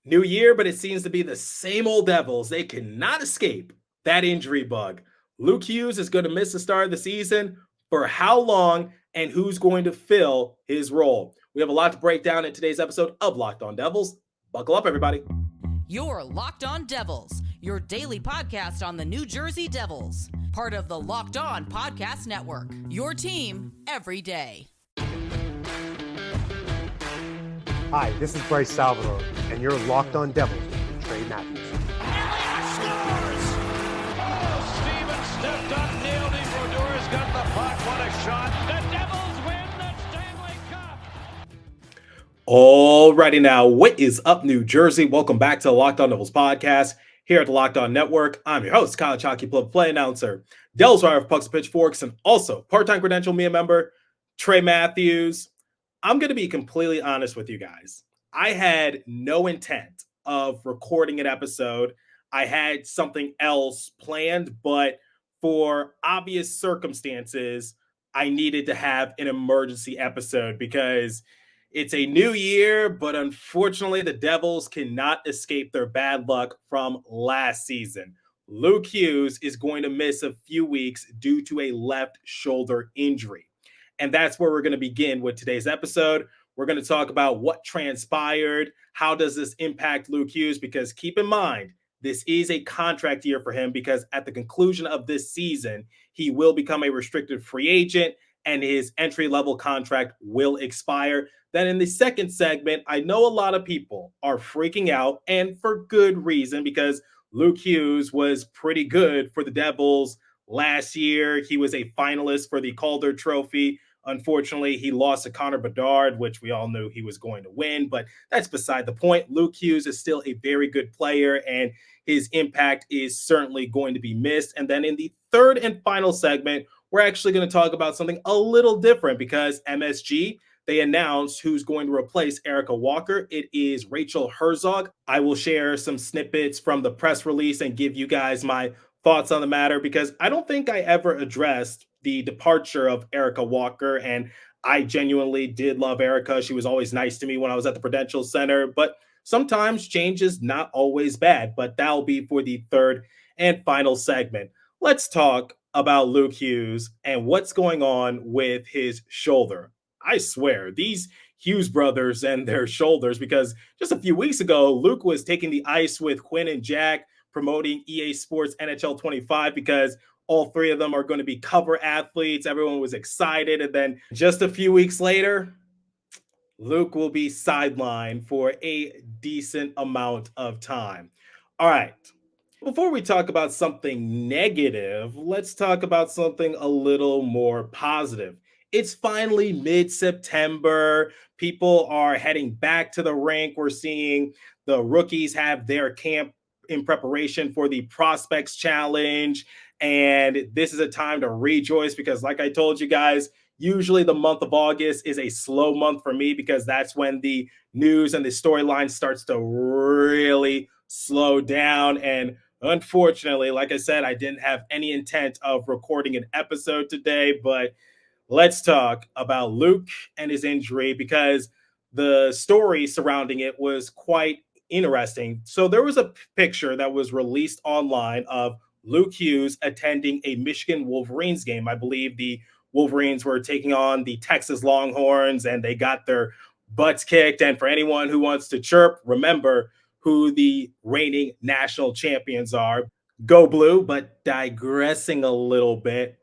New year, but it seems to be the same old Devils. They cannot escape that injury bug. Luke Hughes is going to miss the start of the season. For how long and who's going to fill his role? We have a lot to break down in today's episode of Locked On Devils. Buckle up, everybody. You're Locked On Devils, your daily podcast on the New Jersey Devils. Part of the Locked On Podcast Network, your team every day. Hi, this is Bryce Salvador, and you're Locked On Devils with Trey Matthews. Scores! Oh, Stevens stepped up, nailed him. Brodor's got the puck. What a shot. The Devils win the Stanley Cup. Alrighty now, what is up, New Jersey? Welcome back to the Locked On Devils podcast here at the Locked On Network. I'm your host, College Hockey Play announcer, Devils writer of Pucks and Pitchforks, and also part-time credential media member, Trey Matthews. I'm going to be completely honest with you guys. I had no intent of recording an episode. I had something else planned, but for obvious circumstances, I needed to have an emergency episode because it's a new year, but unfortunately, the Devils cannot escape their bad luck from last season. Luke Hughes is going to miss a few weeks due to a left shoulder injury. And that's where we're going to begin with today's episode. We're going to talk about what transpired. How does this impact Luke Hughes? Because keep in mind, this is a contract year for him because at the conclusion of this season, he will become a restricted free agent and his entry-level contract will expire. Then in the second segment, I know a lot of people are freaking out, and for good reason, because Luke Hughes was pretty good for the Devils last year. He was a finalist for the Calder Trophy. Unfortunately, he lost to Connor Bedard, which we all knew he was going to win, but that's beside the point. Luke Hughes is still a very good player, and his impact is certainly going to be missed. And then in the third and final segment, we're actually going to talk about something a little different because MSG, they announced who's going to replace Erika Wachter. It is Rachel Herzog. I will share some snippets from the press release and give you guys my thoughts on the matter because I don't think I ever addressed the departure of Erika Wachter, and I genuinely did love Erika. She was always nice to me when I was at the Prudential Center, but sometimes change is not always bad, but that'll be for the third and final segment. Let's talk about Luke Hughes and what's going on with his shoulder. I swear, these Hughes brothers and their shoulders, because just a few weeks ago, Luke was taking the ice with Quinn and Jack, promoting EA Sports NHL 25 because all three of them are going to be cover athletes. Everyone was excited. And then just a few weeks later, Luke will be sidelined for a decent amount of time. All right. Before we talk about something negative, let's talk about something a little more positive. It's finally mid-September. People are heading back to the rink. We're seeing the rookies have their camp in preparation for the Prospects Challenge. And this is a time to rejoice because, like I told you guys, usually the month of August is a slow month for me because that's when the news and the storyline starts to really slow down. And unfortunately, like I said, I didn't have any intent of recording an episode today, but let's talk about Luke and his injury because the story surrounding it was quite interesting. So there was a picture that was released online of Luke Hughes attending a Michigan Wolverines game. I believe the Wolverines were taking on the Texas Longhorns and they got their butts kicked. And for anyone who wants to chirp, remember who the reigning national champions are. Go Blue. But digressing a little bit,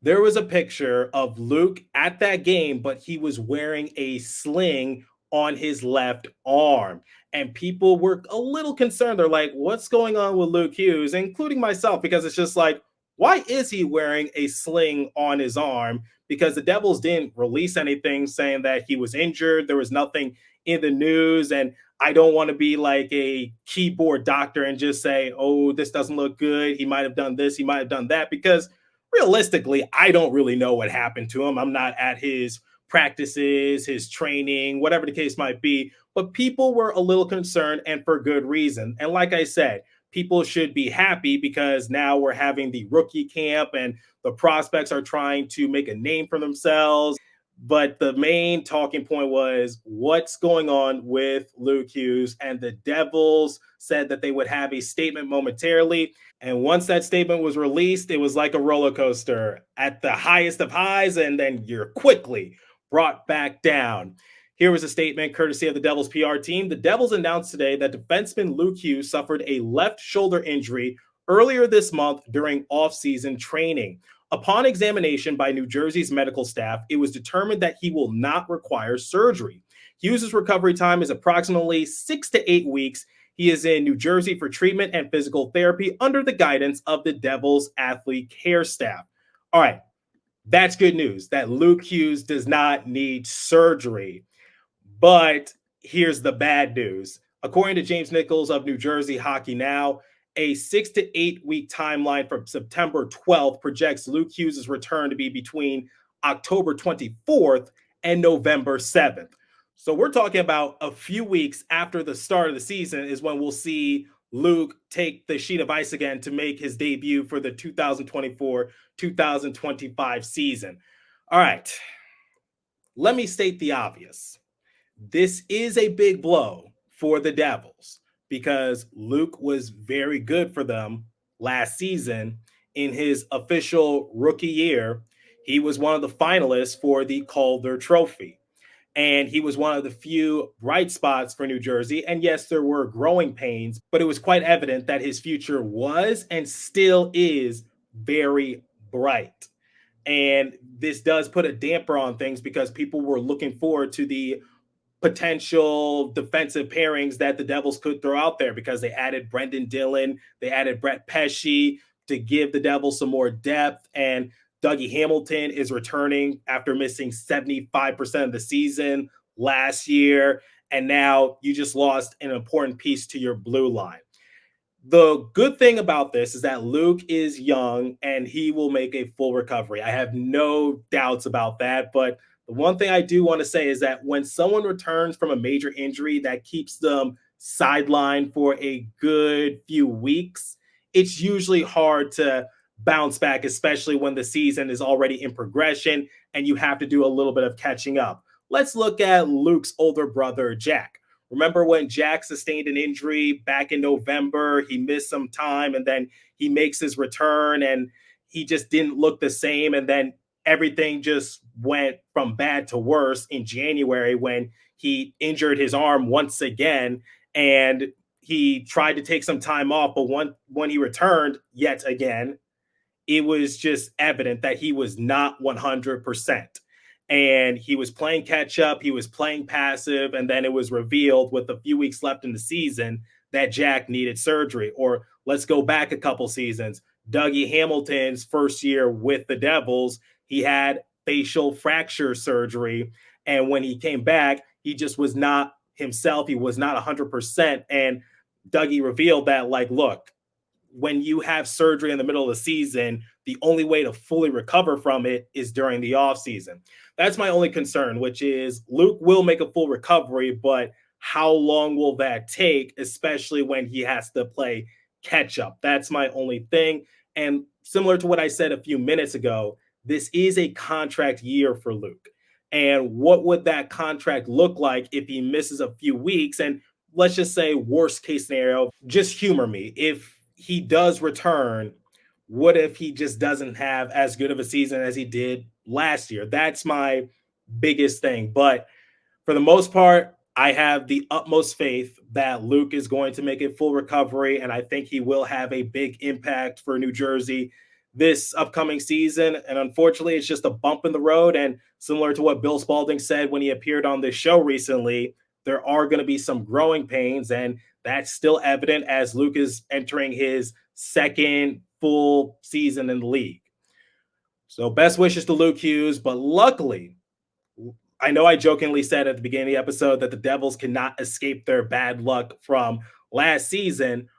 there was a picture of Luke at that game, but he was wearing a sling on his left arm. And people were a little concerned. They're like, what's going on with Luke Hughes, including myself, because it's just like, why is he wearing a sling on his arm? Because the Devils didn't release anything saying that he was injured. There was nothing in the news. And I don't want to be like a keyboard doctor and just say, oh, this doesn't look good. He might have done this. He might have done that. Because realistically, I don't really know what happened to him. I'm not at his practices, his training, whatever the case might be. But people were a little concerned, and for good reason. And like I said, people should be happy because now we're having the rookie camp and the prospects are trying to make a name for themselves. But the main talking point was what's going on with Luke Hughes, and the Devils said that they would have a statement momentarily. And once that statement was released, it was like a roller coaster at the highest of highs, and then you're quickly brought back down. Here was a statement courtesy of the Devils PR team. The Devils announced today that defenseman Luke Hughes suffered a left shoulder injury earlier this month during off-season training. Upon examination by New Jersey's medical staff, it was determined that he will not require surgery. Hughes' recovery time is approximately 6 to 8 weeks. He is in New Jersey for treatment and physical therapy under the guidance of the Devils athlete care staff. All right, that's good news that Luke Hughes does not need surgery. But here's the bad news. According to James Nichols of New Jersey Hockey Now, a 6 to 8 week timeline from September 12th projects Luke Hughes' return to be between October 24th and November 7th. So we're talking about a few weeks after the start of the season is when we'll see Luke take the sheet of ice again to make his debut for the 2024-2025 season. All right, let me state the obvious. This is a big blow for the Devils because Luke was very good for them last season. In his official rookie year, he was one of the finalists for the Calder Trophy. And he was one of the few bright spots for New Jersey. And yes, there were growing pains, but it was quite evident that his future was and still is very bright. And this does put a damper on things because people were looking forward to the potential defensive pairings that the Devils could throw out there because they added Brendan Dillon, they added Brett Pesce to give the Devils some more depth, and Dougie Hamilton is returning after missing 75% of the season last year, and now you just lost an important piece to your blue line. The good thing about this is that Luke is young and he will make a full recovery. I have no doubts about that, but the one thing I do want to say is that when someone returns from a major injury that keeps them sidelined for a good few weeks, it's usually hard to bounce back, especially when the season is already in progression and you have to do a little bit of catching up. Let's look at Luke's older brother, Jack. Remember when Jack sustained an injury back in November? He missed some time and then he makes his return and he just didn't look the same. And then everything just went from bad to worse in January when he injured his arm once again and he tried to take some time off. But when he returned yet again, it was just evident that he was not 100%. And he was playing catch up, he was playing passive, and then it was revealed with a few weeks left in the season that Jack needed surgery. Or let's go back a couple seasons. Dougie Hamilton's first year with the Devils, he had facial fracture surgery. And when he came back, he just was not himself. He was not 100%. And Dougie revealed that, like, look, when you have surgery in the middle of the season, the only way to fully recover from it is during the offseason. That's my only concern, which is Luke will make a full recovery, but how long will that take, especially when he has to play catch up? That's my only thing. And similar to what I said a few minutes ago, this is a contract year for Luke. And what would that contract look like if he misses a few weeks? And let's just say worst case scenario, just humor me. If he does return, what if he just doesn't have as good of a season as he did last year? That's my biggest thing. But for the most part, I have the utmost faith that Luke is going to make a full recovery, and I think he will have a big impact for New Jersey this upcoming season. And unfortunately, it's just a bump in the road. And similar to what Bill Spalding said when he appeared on this show recently, there are going to be some growing pains, and that's still evident as Luke is entering his second full season in the league. So best wishes to Luke Hughes, but luckily, I know I jokingly said at the beginning of the episode that the Devils cannot escape their bad luck from last season,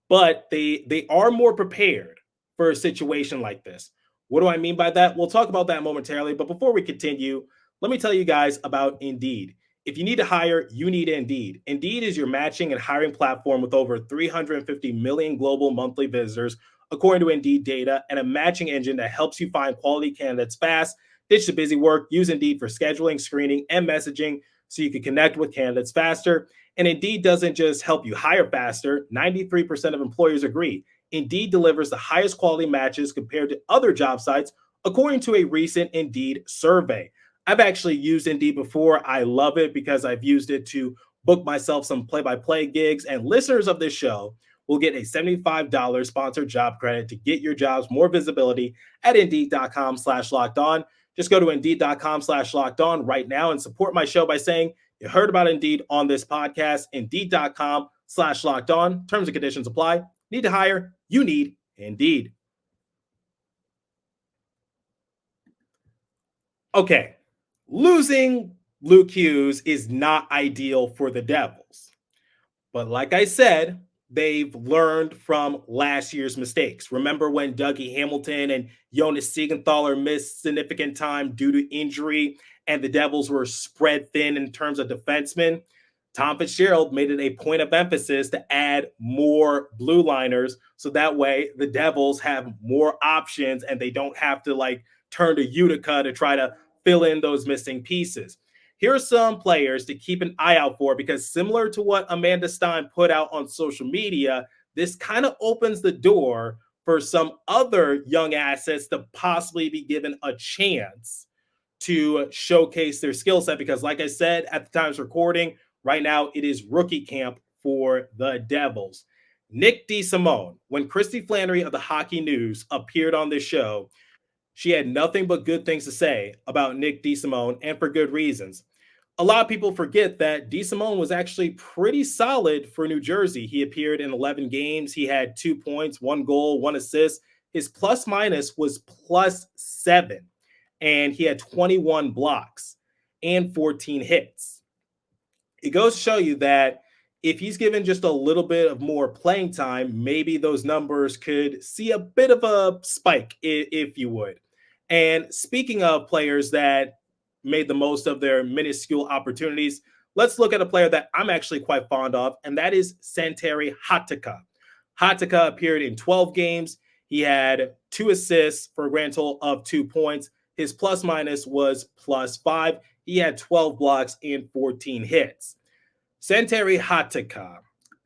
but they are more prepared for a situation like this. What do I mean by that? We'll talk about that momentarily, but before we continue, let me tell you guys about Indeed. If you need to hire, you need Indeed. Indeed is your matching and hiring platform with over 350 million global monthly visitors, according to Indeed data, and a matching engine that helps you find quality candidates fast. Ditch the busy work. Use Indeed for scheduling, screening, and messaging so you can connect with candidates faster. And Indeed doesn't just help you hire faster. 93% of employers agree. Indeed delivers the highest quality matches compared to other job sites, according to a recent Indeed survey. I've actually used Indeed before. I love it because I've used it to book myself some play-by-play gigs, and listeners of this show will get a $75 sponsored job credit to get your jobs more visibility at Indeed.com/locked on. Just go to Indeed.com/locked on right now and support my show by saying you heard about Indeed on this podcast. Indeed.com/locked on. Terms and conditions apply. Need to hire? You need Indeed. Okay, losing Luke Hughes is not ideal for the Devils. But like I said, they've learned from last year's mistakes. Remember when Dougie Hamilton and Jonas Siegenthaler missed significant time due to injury and the Devils were spread thin in terms of defensemen? Tom Fitzgerald made it a point of emphasis to add more blue liners so that way the Devils have more options and they don't have to turn to Utica to try to fill in those missing pieces. Here are some players to keep an eye out for because similar to what Amanda Stein put out on social media, this kind of opens the door for some other young assets to possibly be given a chance to showcase their skill set because like I said, at the time's recording, right now it is rookie camp for the Devils. Nick DeSimone, when Christy Flannery of the Hockey News appeared on this show, she had nothing but good things to say about Nick DeSimone, and for good reasons. A lot of people forget that DeSimone was actually pretty solid for New Jersey. He appeared in 11 games. He had 2 points, 1 goal, 1 assist. His plus minus was +7, and he had 21 blocks and 14 hits. It goes to show you that if he's given just a little bit of more playing time, maybe those numbers could see a bit of a spike, if you would. And speaking of players that made the most of their minuscule opportunities, let's look at a player that I'm actually quite fond of, and that is Santeri Hatakka. Hatakka appeared in 12 games. He had 2 assists for a grand total of 2 points. His plus minus was +5. He had 12 blocks and 14 hits. Santeri Hatakka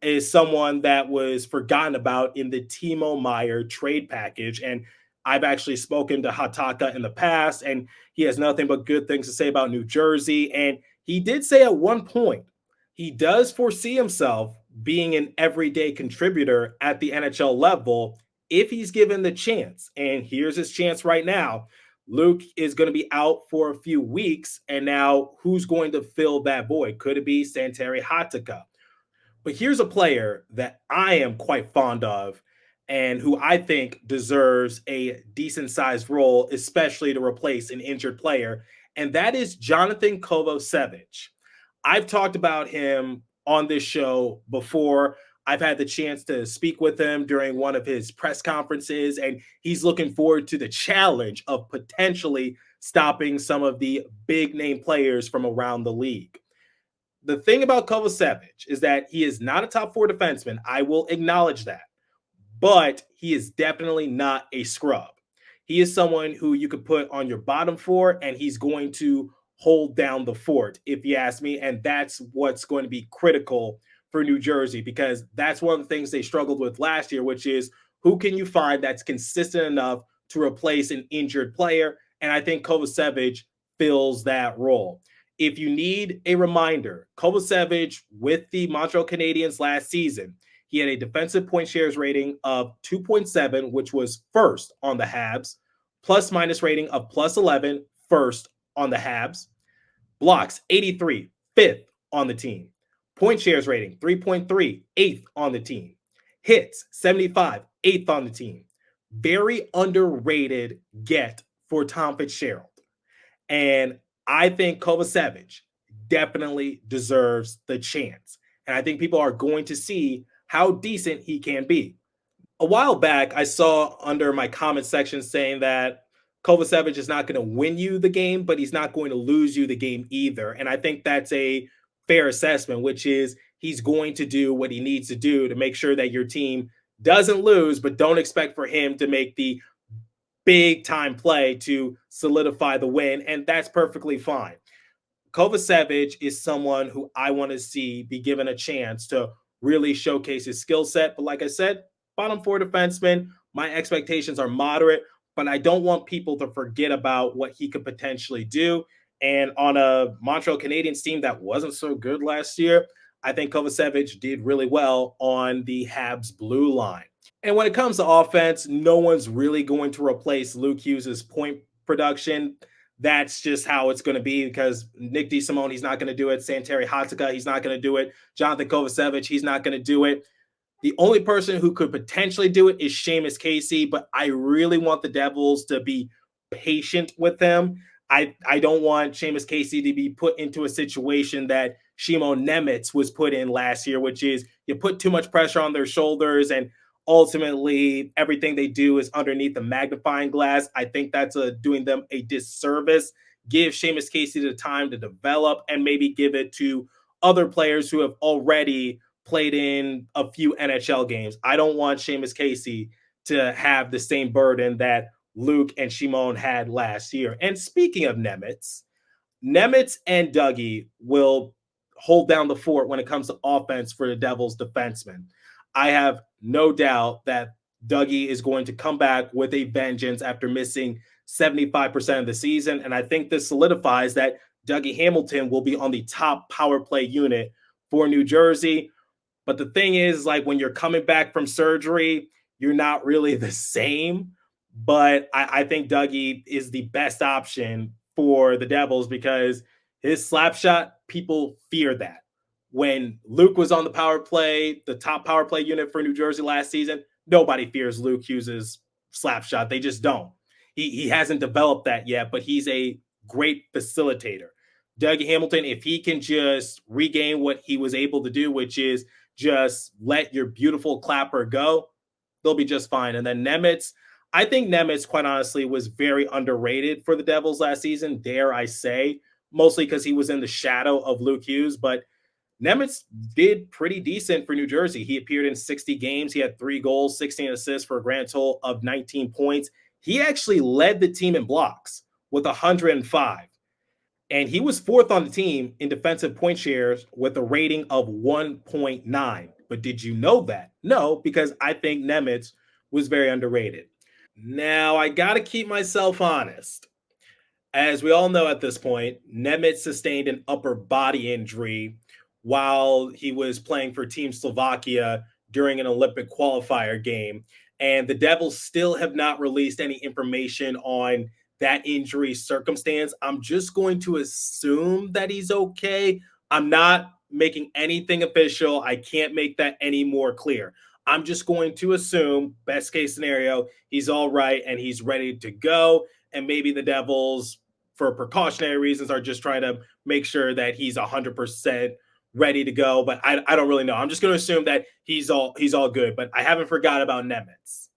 is someone that was forgotten about in the Timo Meier trade package, and I've actually spoken to Hatakka in the past, and he has nothing but good things to say about New Jersey. And he did say at one point he does foresee himself being an everyday contributor at the NHL level if he's given the chance. And here's his chance right now. Luke is going to be out for a few weeks, and now who's going to fill that void? Could it be Santeri Hatakka? But here's a player that I am quite fond of and who I think deserves a decent-sized role, especially to replace an injured player, and that is Jonathan Kusamasev. I've talked about him on this show before. I've had the chance to speak with him during one of his press conferences, and he's looking forward to the challenge of potentially stopping some of the big-name players from around the league. The thing about Kusamasev is that he is not a top 4 defenseman. I will acknowledge that. But he is definitely not a scrub. He is someone who you could put on your bottom 4, and he's going to hold down the fort, if you ask me. And that's what's going to be critical for New Jersey, because that's one of the things they struggled with last year, which is who can you find that's consistent enough to replace an injured player? And I think Kusamasev fills that role. If you need a reminder, Kusamasev with the Montreal Canadiens last season, he had a defensive point shares rating of 2.7, which was first on the Habs, plus minus rating of +11, first on the Habs, blocks 83, 5th on the team, point shares rating 3.3, 8th on the team, hits 75, 8th on the team. Very underrated get for Tom Fitzgerald. And I think Kusamasev definitely deserves the chance. And I think people are going to see how decent he can be. A while back, I saw under my comment section saying that Kusamasev is not going to win you the game, but he's not going to lose you the game either. And I think that's a fair assessment, which is he's going to do what he needs to do to make sure that your team doesn't lose, but don't expect for him to make the big time play to solidify the win, and that's perfectly fine. Kovacevic is someone who I want to see be given a chance to really showcase his skill set. But like I said, bottom four defenseman, my expectations are moderate, but I don't want people to forget about what he could potentially do. And on a Montreal Canadiens team that wasn't so good last year, I think Kovacevic did really well on the Habs blue line. And when it comes to offense, no one's really going to replace Luke Hughes' point production. That's just how it's going to be because Nick DeSimone, he's not going to do it. Santeri Hatakka, he's not going to do it. Jonathan Kovacevic, he's not going to do it. The only person who could potentially do it is Seamus Casey, but I really want the Devils to be patient with him. I don't want Seamus Casey to be put into a situation that Shimon Nemitz was put in last year, which is you put too much pressure on their shoulders and ultimately everything they do is underneath the magnifying glass. I think that's doing them a disservice. Give Seamus Casey the time to develop and maybe give it to other players who have already played in a few NHL games. I don't want Seamus Casey to have the same burden that Luke and Shimon had last year. And speaking of Nemitz and Dougie will hold down the fort when it comes to offense for the Devils defensemen. I have no doubt that Dougie is going to come back with a vengeance after missing 75% of the season. And I think this solidifies that Dougie Hamilton will be on the top power play unit for New Jersey. But the thing is, like when you're coming back from surgery, you're not really the same. But I think Dougie is the best option for the Devils because his slap shot, people fear that. When Luke was on the power play, the top power play unit for New Jersey last season, nobody fears Luke Hughes' slap shot. They just don't. He hasn't developed that yet, but he's a great facilitator. Dougie Hamilton, if he can just regain what he was able to do, which is just let your beautiful clapper go, they'll be just fine. And then Nemitz, I think Nemitz, quite honestly, was very underrated for the Devils last season, dare I say, mostly because he was in the shadow of Luke Hughes. But Nemitz did pretty decent for New Jersey. He appeared in 60 games. He had 3 goals, 16 assists for a grand total of 19 points. He actually led the team in blocks with 105. And he was 4th on the team in defensive point shares with a rating of 1.9. But did you know that? No, because I think Nemitz was very underrated. Now, I got to keep myself honest. As we all know at this point, Nemitz sustained an upper body injury while he was playing for Team Slovakia during an Olympic qualifier game. And the Devils still have not released any information on that injury circumstance. I'm just going to assume that he's okay. I'm not making anything official. I can't make that any more clear. I'm just going to assume, best case scenario, he's all right and he's ready to go. And maybe the Devils, for precautionary reasons, are just trying to make sure that he's 100% ready to go. But I don't really know. I'm just going to assume that he's all good. But I haven't forgot about Nemitz.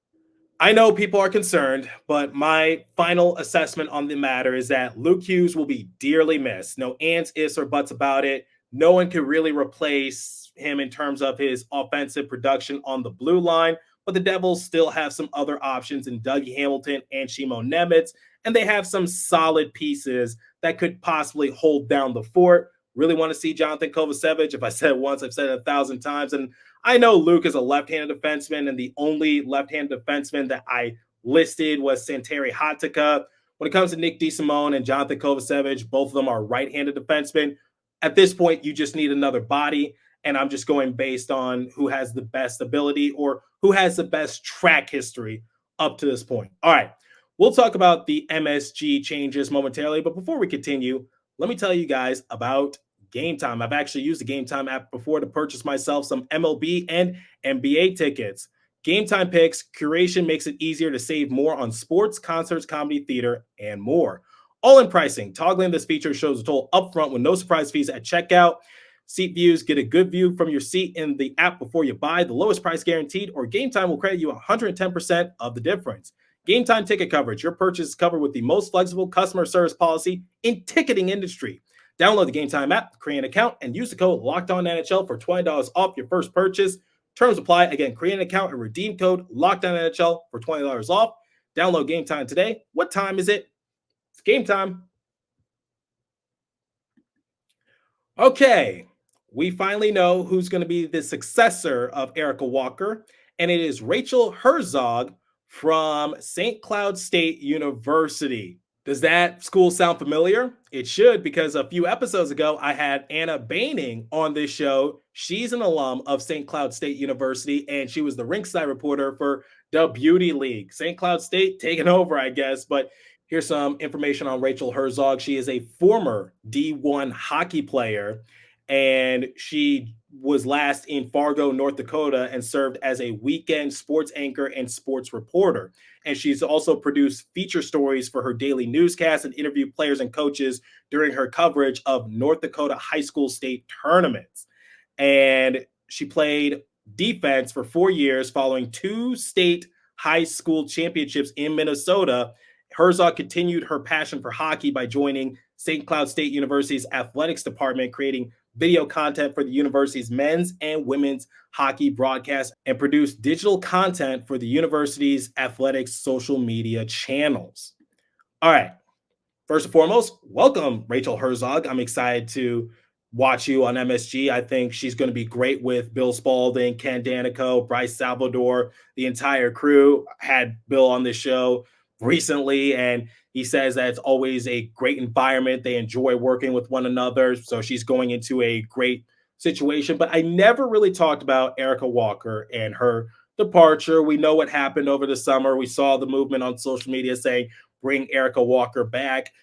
I know people are concerned, but my final assessment on the matter is that Luke Hughes will be dearly missed. No ands, ifs, or buts about it. No one can really replace him in terms of his offensive production on the blue line, but the Devils still have some other options in Dougie Hamilton and Shimon Nemitz, and they have some solid pieces that could possibly hold down the fort. Really want to see Jonathan Kovacevic. If I said it once, I've said it 1,000 times. And I know Luke is a left-handed defenseman, and the only left-handed defenseman that I listed was Santeri Hatakka. When it comes to Nick DeSimone and Jonathan Kovacevic, both of them are right-handed defensemen. At this point, you just need another body, and I'm just going based on who has the best ability or who has the best track history up to this point. All right, we'll talk about the MSG changes momentarily, but before we continue, let me tell you guys about GameTime. I've actually used the GameTime app before to purchase myself some MLB and NBA tickets. GameTime picks curation makes it easier to save more on sports, concerts, comedy, theater, and more. All-in pricing. Toggling this feature shows the total upfront with no surprise fees at checkout. Seat views. Get a good view from your seat in the app before you buy. The lowest price guaranteed, or GameTime will credit you 110% of the difference. GameTime ticket coverage. Your purchase is covered with the most flexible customer service policy in ticketing industry. Download the GameTime app, create an account, and use the code LOCKEDONNHL for $20 off your first purchase. Terms apply. Again, create an account and redeem code LOCKEDONNHL for $20 off. Download GameTime today. What time is it? It's game time. Okay, we finally know who's going to be the successor of Erika Wachter, and it is Rachel Herzog from St. Cloud State University. Does that school sound familiar? It should, because a few episodes ago, I had Anna Baining on this show. She's an alum of St. Cloud State University, and she was the rinkside reporter for the Beauty League. St. Cloud State taking over, I guess, but here's some information on Rachel Herzog. She is a former D1 hockey player, and she was last in Fargo, North Dakota, and served as a weekend sports anchor and sports reporter. And she's also produced feature stories for her daily newscast and interviewed players and coaches during her coverage of North Dakota high school state tournaments. And she played defense for 4 years following 2 state high school championships in Minnesota. Herzog continued her passion for hockey by joining St. Cloud State University's athletics department, creating video content for the university's men's and women's hockey broadcast, and produced digital content for the university's athletics social media channels. All right. First and foremost, welcome, Rachel Herzog. I'm excited to watch you on MSG. I think she's going to be great with Bill Spalding, Ken Danico, Bryce Salvador, the entire crew. I had Bill on this show recently, and he says that it's always a great environment. They enjoy working with one another. So she's going into a great situation. But I never really talked about Erika Wachter and her departure. We know what happened over the summer. We saw the movement on social media saying, bring Erika Wachter back.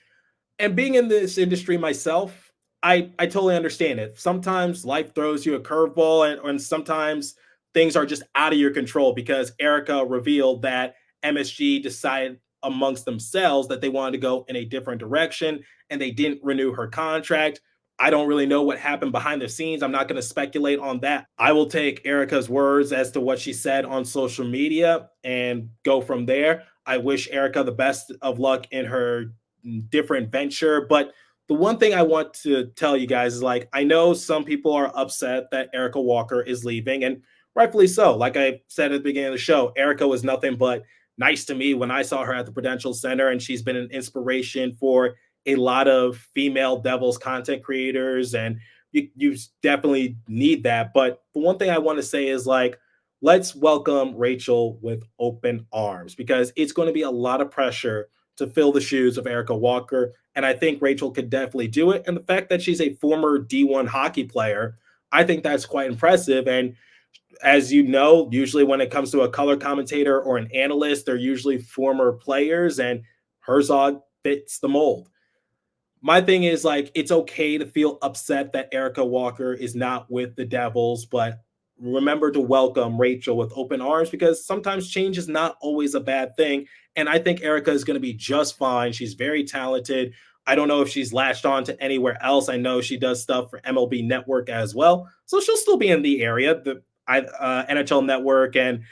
And being in this industry myself, I totally understand it. Sometimes life throws you a curveball, and sometimes things are just out of your control, because Erika revealed that MSG decided amongst themselves that they wanted to go in a different direction, and they didn't renew her contract. I don't really know what happened behind the scenes. I'm not going to speculate on that. I will take Erika's words as to what she said on social media and go from there. I wish Erika the best of luck in her different venture. But the one thing I want to tell you guys is, like, I know some people are upset that Erika Wachter is leaving, and rightfully so. Like I said at the beginning of the show, Erika was nothing but nice to me when I saw her at the Prudential Center, and she's been an inspiration for a lot of female Devils content creators, and you definitely need that. But the one thing I want to say is, like, let's welcome Rachel with open arms, because it's going to be a lot of pressure to fill the shoes of Erika Wachter, and I think Rachel could definitely do it. And the fact that she's a former D1 hockey player, I think that's quite impressive. And as you know, usually when it comes to a color commentator or an analyst, they're usually former players, and Herzog fits the mold. My thing is, like, it's okay to feel upset that Erika Wachter is not with the Devils, but remember to welcome Rachel with open arms, because sometimes change is not always a bad thing. And I think Erika is going to be just fine. She's very talented. I don't know if she's latched on to anywhere else. I know she does stuff for MLB Network as well, so she'll still be in the area. The NHL Network and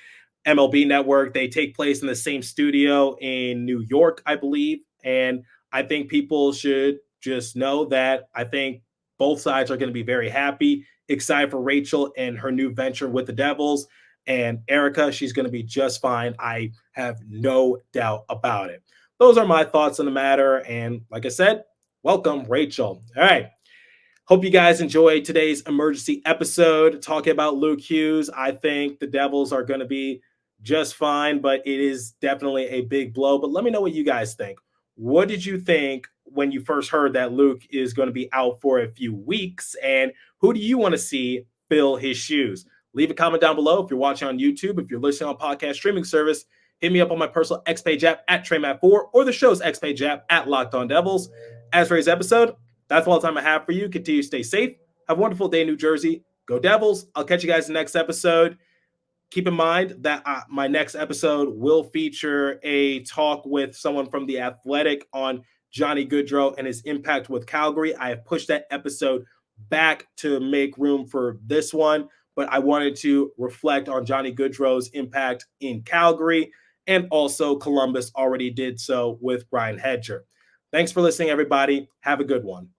MLB Network, they take place in the same studio in New York, I believe. And I think people should just know that I think both sides are going to be very happy, excited for Rachel and her new venture with the Devils. And Erika, she's going to be just fine. I have no doubt about it. Those are my thoughts on the matter. And like I said, welcome, Rachel. All right. Hope you guys enjoyed today's emergency episode talking about Luke Hughes. I think the Devils are going to be just fine, but it is definitely a big blow. But let me know what you guys think. What did you think when you first heard that Luke is going to be out for a few weeks? And who do you want to see fill his shoes? Leave a comment down below if you're watching on YouTube. If you're listening on podcast streaming service, hit me up on my personal X Page app at TreyMatt4 or the show's X Page app at Locked On Devils. As for today's episode, that's all the time I have for you. Continue to stay safe. Have a wonderful day in New Jersey. Go Devils. I'll catch you guys in the next episode. Keep in mind that my next episode will feature a talk with someone from The Athletic on Johnny Gaudreau and his impact with Calgary. I have pushed that episode back to make room for this one, but I wanted to reflect on Johnny Gaudreau's impact in Calgary, and also Columbus already did so with Brian Hedger. Thanks for listening, everybody. Have a good one.